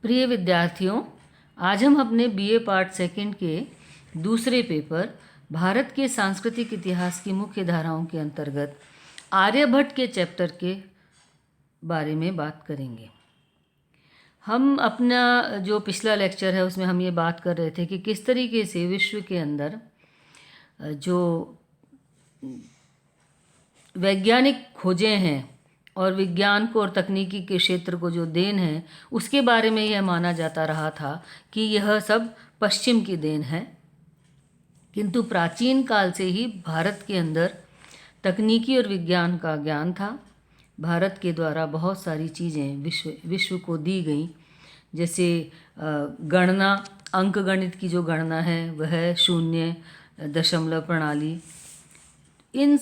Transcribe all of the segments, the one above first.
प्रिय विद्यार्थियों, आज हम अपने बीए पार्ट सेकंड के दूसरे पेपर भारत के सांस्कृतिक इतिहास की मुख्य धाराओं के अंतर्गत आर्यभट्ट के चैप्टर के बारे में बात करेंगे। हम अपना जो पिछला लेक्चर है उसमें हम ये बात कर रहे थे कि किस तरीके से विश्व के अंदर जो वैज्ञानिक खोजें हैं और विज्ञान को और तकनीकी के क्षेत्र को जो देन है उसके बारे में यह माना जाता रहा था कि यह सब पश्चिम की देन है, किंतु प्राचीन काल से ही भारत के अंदर तकनीकी और विज्ञान का ज्ञान था। भारत के द्वारा बहुत सारी चीज़ें विश्व को दी गई, जैसे गणना, अंक गणित की जो गणना है वह शून्य दशमलव प्रणाली, इन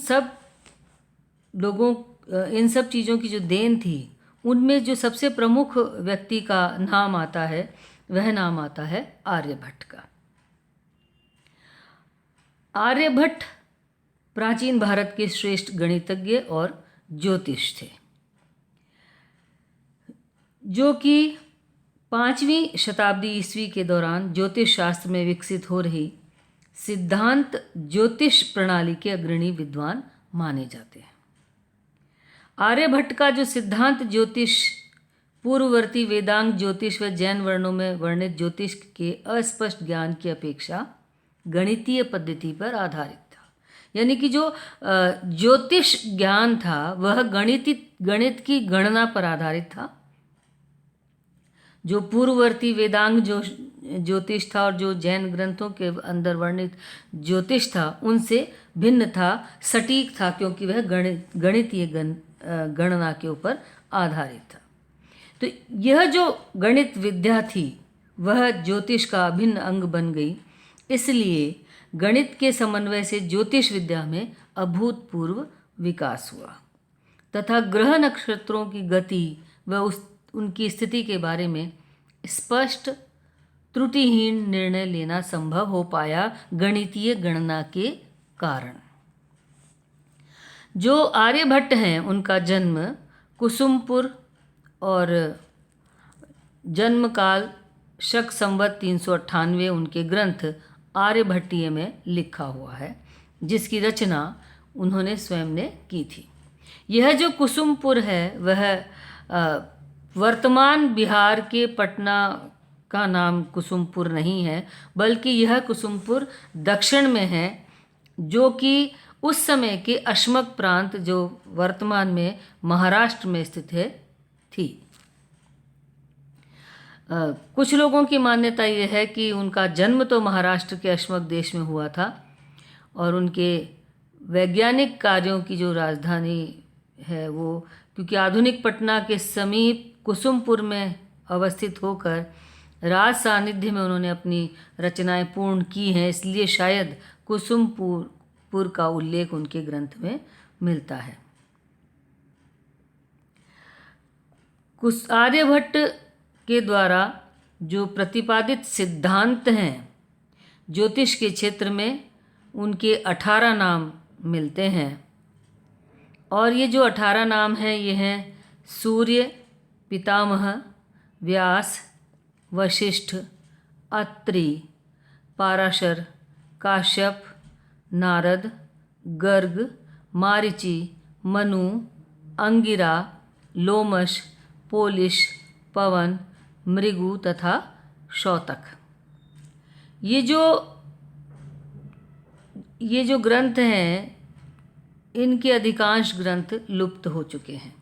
सब चीज़ों की जो देन थी उनमें जो सबसे प्रमुख व्यक्ति का नाम आता है वह नाम आता है आर्यभट्ट का। आर्यभट्ट प्राचीन भारत के श्रेष्ठ गणितज्ञ और ज्योतिष थे, जो कि 5वीं शताब्दी ईस्वी के दौरान ज्योतिष शास्त्र में विकसित हो रही सिद्धांत ज्योतिष प्रणाली के अग्रणी विद्वान माने जाते हैं। आर्यभट्ट का जो सिद्धांत ज्योतिष पूर्ववर्ती वेदांग ज्योतिष व जैन वर्णों में वर्णित ज्योतिष के अस्पष्ट ज्ञान की अपेक्षा गणितीय पद्धति पर आधारित था। यानी कि जो ज्योतिष ज्ञान था वह गणित की गणना पर आधारित था। जो पूर्ववर्ती वेदांग जो ज्योतिष था और जो जैन ग्रंथों के अंदर वर्णित ज्योतिष था उनसे भिन्न था, सटीक था, क्योंकि वह गणितीय गणना के ऊपर आधारित था। तो यह जो गणित विद्या थी वह ज्योतिष का अभिन्न अंग बन गई। इसलिए गणित के समन्वय से ज्योतिष विद्या में अभूतपूर्व विकास हुआ तथा ग्रह नक्षत्रों की गति व उनकी स्थिति के बारे में स्पष्ट त्रुटिहीन निर्णय लेना संभव हो पाया गणितीय गणना के कारण। जो आर्यभट्ट हैं उनका जन्म कुसुमपुर और जन्म काल शक संवत 398 उनके ग्रंथ आर्यभट्टीय में लिखा हुआ है, जिसकी रचना उन्होंने स्वयं ने की थी। यह जो कुसुमपुर है वह वर्तमान बिहार के पटना का नाम कुसुमपुर नहीं है, बल्कि यह कुसुमपुर दक्षिण में है, जो कि उस समय के अश्मक प्रांत जो वर्तमान में महाराष्ट्र में स्थित है थी। कुछ लोगों की मान्यता यह है कि उनका जन्म तो महाराष्ट्र के अश्मक देश में हुआ था और उनके वैज्ञानिक कार्यों की जो राजधानी है वो, क्योंकि आधुनिक पटना के समीप कुसुमपुर में अवस्थित होकर राज सानिध्य में उन्होंने अपनी रचनाएं पूर्ण की हैं, इसलिए शायद कुसुमपुर का उल्लेख उनके ग्रंथ में मिलता है। आर्यभट्ट के द्वारा जो प्रतिपादित सिद्धांत हैं ज्योतिष के क्षेत्र में, उनके 18 नाम मिलते हैं और ये जो 18 नाम हैं ये हैं सूर्य, पितामह, व्यास, वशिष्ठ, अत्रि, पाराशर, काश्यप, नारद, गर्ग, मारीचि, मनु, अंगिरा, लोमश, पोलिश, पवन, मृगु तथा शौतक। ये जो ग्रंथ हैं इनके अधिकांश ग्रंथ लुप्त हो चुके हैं।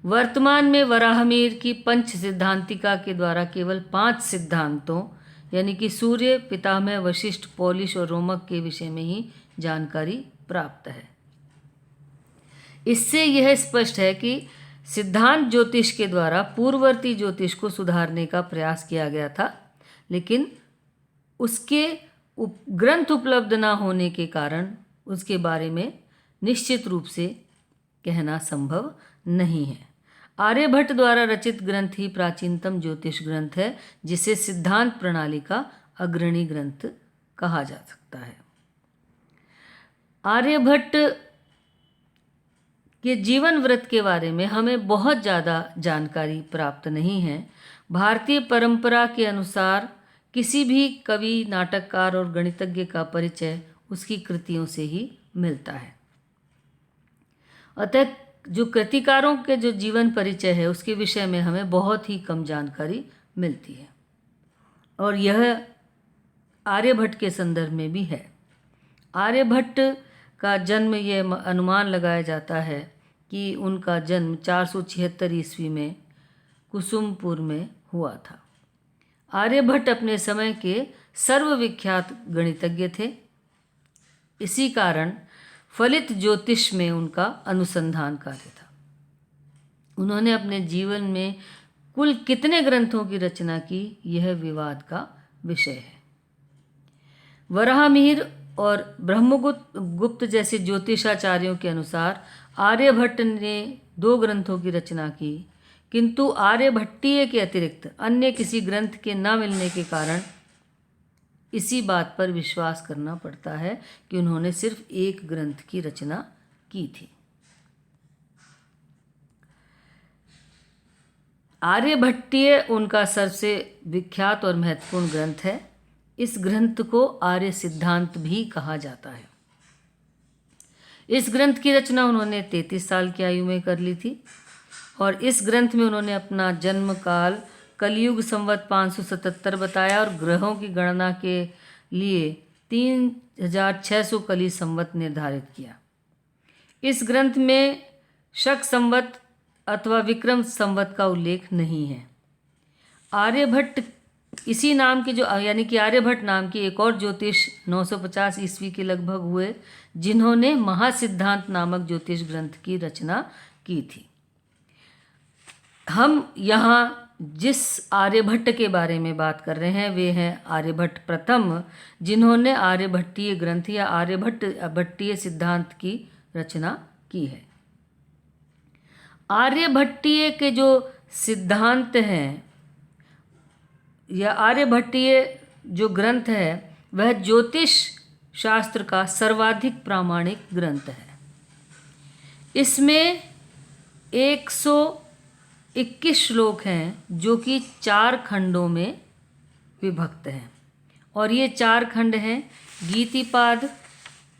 वर्तमान में वराहमिहिर की पंच सिद्धांतिका के द्वारा केवल 5 सिद्धांतों यानी कि सूर्य, पितामह, वशिष्ठ, पौलिश और रोमक के विषय में ही जानकारी प्राप्त है। इससे यह स्पष्ट है कि सिद्धांत ज्योतिष के द्वारा पूर्ववर्ती ज्योतिष को सुधारने का प्रयास किया गया था, लेकिन उसके ग्रंथ उपलब्ध न होने के कारण उसके बारे में निश्चित रूप से कहना संभव नहीं है। आर्यभट्ट द्वारा रचित ग्रंथ ही प्राचीनतम ज्योतिष ग्रंथ है, जिसे सिद्धांत प्रणाली का अग्रणी ग्रंथ कहा जा सकता है। आर्यभट्ट कि जीवन व्रत के बारे में हमें बहुत ज़्यादा जानकारी प्राप्त नहीं है। भारतीय परंपरा के अनुसार किसी भी कवि, नाटककार और गणितज्ञ का परिचय उसकी कृतियों से ही मिलता है। अतः जो कृतिकारों के जो जीवन परिचय है उसके विषय में हमें बहुत ही कम जानकारी मिलती है, और यह आर्यभट्ट के संदर्भ में भी है। आर्यभट्ट का जन्म, ये अनुमान लगाया जाता है कि उनका जन्म 476 ईस्वी में कुसुमपुर में हुआ था। आर्यभट्ट अपने समय के सर्वविख्यात गणितज्ञ थे। इसी कारण फलित ज्योतिष में उनका अनुसंधान कार्य था। उन्होंने अपने जीवन में कुल कितने ग्रंथों की रचना की, यह विवाद का विषय है। वराहमिहिर और ब्रह्मगुप्त जैसे ज्योतिषाचार्यों के अनुसार आर्यभट्ट ने 2 ग्रंथों की रचना की, किंतु आर्यभट्टीय के अतिरिक्त अन्य किसी ग्रंथ के न मिलने के कारण इसी बात पर विश्वास करना पड़ता है कि उन्होंने सिर्फ एक ग्रंथ की रचना की थी। आर्यभट्टीय उनका सबसे विख्यात और महत्वपूर्ण ग्रंथ है। इस ग्रंथ को आर्य सिद्धांत भी कहा जाता है। इस ग्रंथ की रचना उन्होंने 33 साल की आयु में कर ली थी, और इस ग्रंथ में उन्होंने अपना जन्म काल कलयुग संवत 577 बताया और ग्रहों की गणना के लिए 3600 कली संवत निर्धारित किया। इस ग्रंथ में शक संवत अथवा विक्रम संवत का उल्लेख नहीं है। आर्यभट्ट इसी नाम के यानी कि आर्यभट्ट नाम की एक और ज्योतिष 950 ईस्वी के लगभग हुए, जिन्होंने महासिद्धांत नामक ज्योतिष ग्रंथ की रचना की थी। हम यहाँ जिस आर्यभट्ट के बारे में बात कर रहे हैं वे हैं आर्यभट्ट प्रथम, जिन्होंने आर्यभट्टीय ग्रंथ या आर्यभट्टीय सिद्धांत की रचना की है। आर्यभट्टीय के जो सिद्धांत हैं या आर्यभट्टीय जो ग्रंथ है वह ज्योतिष शास्त्र का सर्वाधिक प्रामाणिक ग्रंथ है। इसमें 121 श्लोक हैं जो कि 4 खंडों में विभक्त हैं, और ये 4 खंड हैं गीतिपाद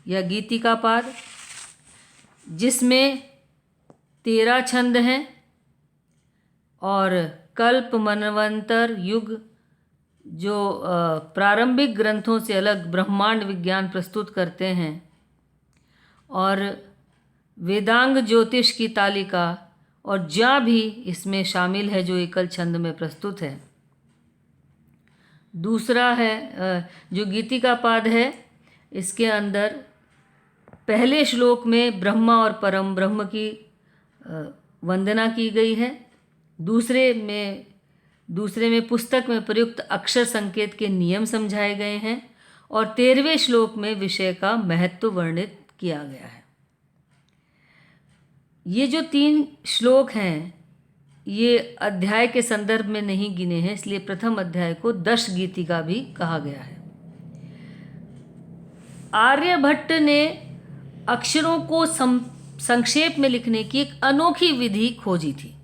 या गीतिकापाद, जिसमें 13 छंद हैं, और कल्प, मनवंतर, युग जो प्रारंभिक ग्रंथों से अलग ब्रह्मांड विज्ञान प्रस्तुत करते हैं, और वेदांग ज्योतिष की तालिका और ज्या भी इसमें शामिल है जो एकल छंद में प्रस्तुत है। दूसरा है जो गीतिका पाद है, इसके अंदर पहले श्लोक में ब्रह्मा और परम ब्रह्म की वंदना की गई है। दूसरे में पुस्तक में प्रयुक्त अक्षर संकेत के नियम समझाए गए हैं, और 13वें श्लोक में विषय का महत्व वर्णित किया गया है। ये जो 3 श्लोक हैं ये अध्याय के संदर्भ में नहीं गिने हैं, इसलिए प्रथम अध्याय को दश गीतिका भी कहा गया है। आर्यभट्ट ने अक्षरों को संक्षेप में लिखने की एक अनोखी विधि खोजी थी,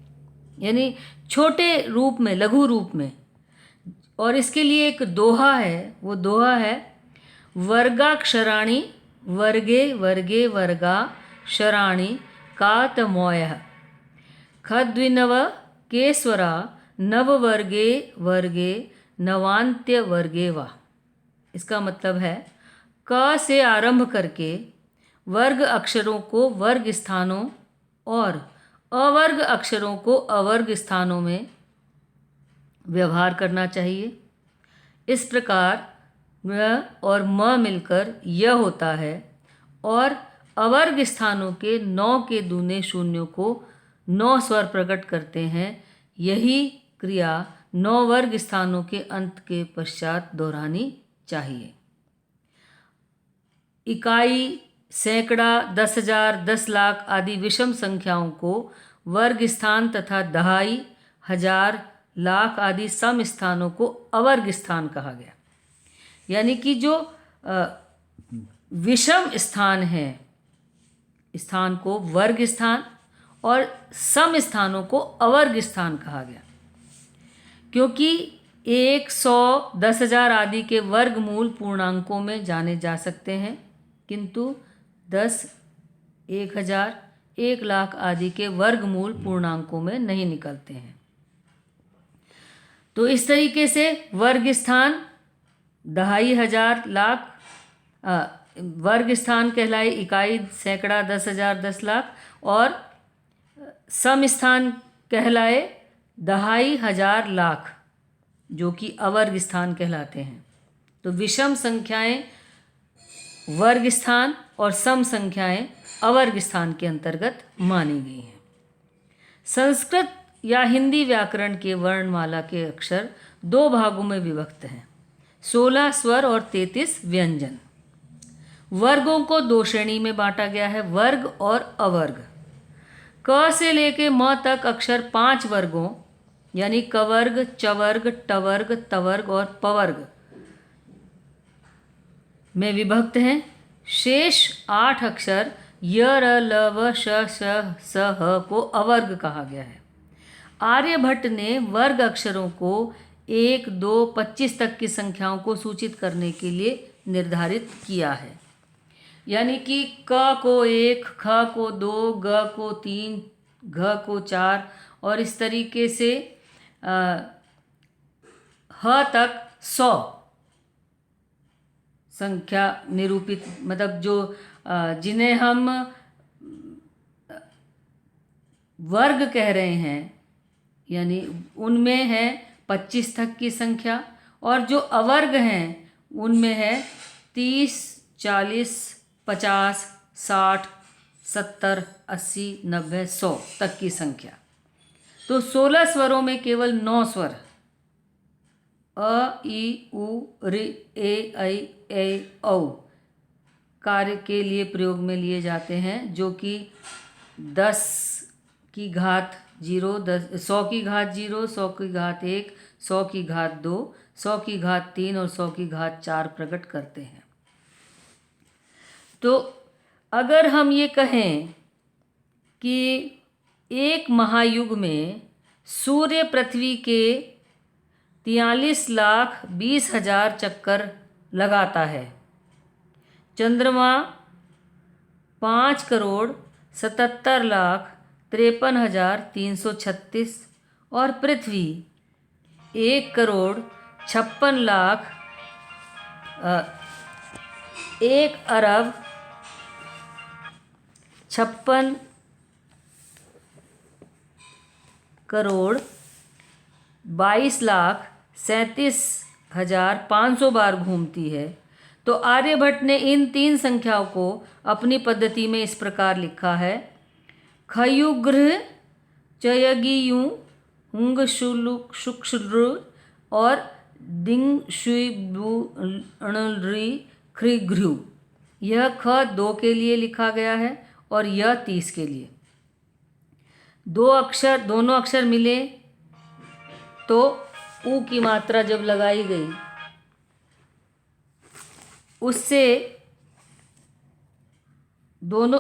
यानी छोटे रूप में, लघु रूप में, और इसके लिए एक दोहा है। वो दोहा है वर्गाक्षराणि वर्गे वर्गे वर्गा शराणि कातमोयः खद्विनव केस्वरा नव वर्गे वर्गे नवान्त्य वर्गे वा। इसका मतलब है क से आरंभ करके वर्ग अक्षरों को वर्ग स्थानों और अवर्ग अक्षरों को अवर्ग स्थानों में व्यवहार करना चाहिए। इस प्रकार व और म मिलकर य होता है, और अवर्ग स्थानों के 9 के दूने शून्यों को 9 स्वर प्रकट करते हैं। यही क्रिया 9 वर्ग स्थानों के अंत के पश्चात दोहरानी चाहिए। इकाई, सैकड़ा, 10,000, 10 लाख आदि विषम संख्याओं को वर्ग स्थान तथा दहाई, हजार, लाख आदि सम स्थानों को अवर्ग स्थान कहा गया। यानी कि जो विषम स्थान है स्थान को वर्ग स्थान और सम स्थानों को अवर्ग स्थान कहा गया, क्योंकि 1, 100, 10,000 आदि के वर्गमूल पूर्णांकों में जाने जा सकते हैं, किंतु 10, 1,000, 1,00,000 आदि के वर्गमूल पूर्णांकों में नहीं निकलते हैं। तो इस तरीके से वर्ग स्थान 2,500, लाख वर्ग स्थान कहलाए इकाई, सैकड़ा, 10,000, 10,00,000, और सम स्थान कहलाए 2,500, लाख, जो कि अवर्ग स्थान कहलाते हैं। तो विषम संख्याएं वर्ग स्थान और सम संख्याएं अवर्ग स्थान के अंतर्गत मानी गई हैं। संस्कृत या हिंदी व्याकरण के वर्णमाला के अक्षर 2 भागों में विभक्त हैं, 16 स्वर और 33 व्यंजन। वर्गों को 2 श्रेणी में बांटा गया है, वर्ग और अवर्ग। क से लेके म तक अक्षर 5 वर्गों यानी कवर्ग, चवर्ग, टवर्ग, तवर्ग और पवर्ग में विभक्त हैं। शेष 8 अक्षर य, र, ल, व, श, स, ह को अवर्ग कहा गया है। आर्यभट्ट ने वर्ग अक्षरों को 1, 2, 25 तक की संख्याओं को सूचित करने के लिए निर्धारित किया है, यानी कि क को 1, ख को 2, ग को 3, घ को 4 और इस तरीके से ह तक 100 संख्या निरूपित, मतलब जो जिन्हें हम वर्ग कह रहे हैं, यानी उनमें है 25 तक की संख्या, और जो अवर्ग हैं उनमें है 30, 40, 50, 60, 70, 80, 90, 100 तक की संख्या। तो 16 स्वरों में केवल 9 स्वर अ, ई, उ, ऋ, ए, ऐ, औ कार्य के लिए प्रयोग में लिए जाते हैं, जो कि 10 की घात 0, 100 की घात 0, 100 की घात 1, 100 की घात 2, 100 की घात 3 और 100 की घात 4 प्रकट करते हैं। तो अगर हम ये कहें कि एक महायुग में सूर्य पृथ्वी के 43,20,000 चक्कर लगाता है, चंद्रमा 5,77,53,336 और पृथ्वी 1,56,22,37,500 बार घूमती है। तो आर्यभट्ट ने इन 3 संख्याओं को अपनी पद्धति में इस प्रकार लिखा है: खयुग्रह, चयगियु, हुंग, शुलुक, शुक्र और दिंग, शुइ, बु, णृ, खृघ्रु। यह ख 2 के लिए लिखा गया है और यह 30 के लिए। दोनों अक्षर मिले तो उ की मात्रा जब लगाई गई, उससे दोनों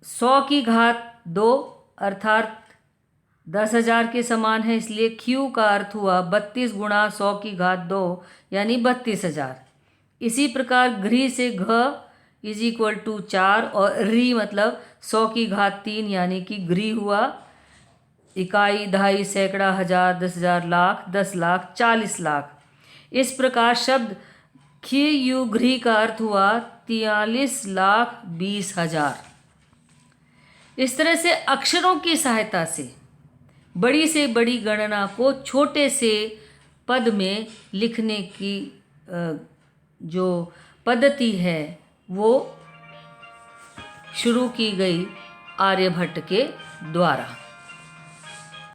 100 की घात 2 अर्थात 10,000 के समान है, इसलिए क्यू का अर्थ हुआ 32 गुणा 100 की घात 2 यानी 32,000। इसी प्रकार घ्री से घ = 4 और री मतलब 100 की घात 3 यानी कि घ्री हुआ इकाई, दहाई, सैकड़ा, हजार, 10,000, लाख, 10 लाख, 40 लाख। इस प्रकार शब्द खियुघ्री का अर्थ हुआ 43,20,000। इस तरह से अक्षरों की सहायता से बड़ी से बड़ी गणना को छोटे से पद में लिखने की जो पद्धति है वो शुरू की गई आर्यभट्ट के द्वारा।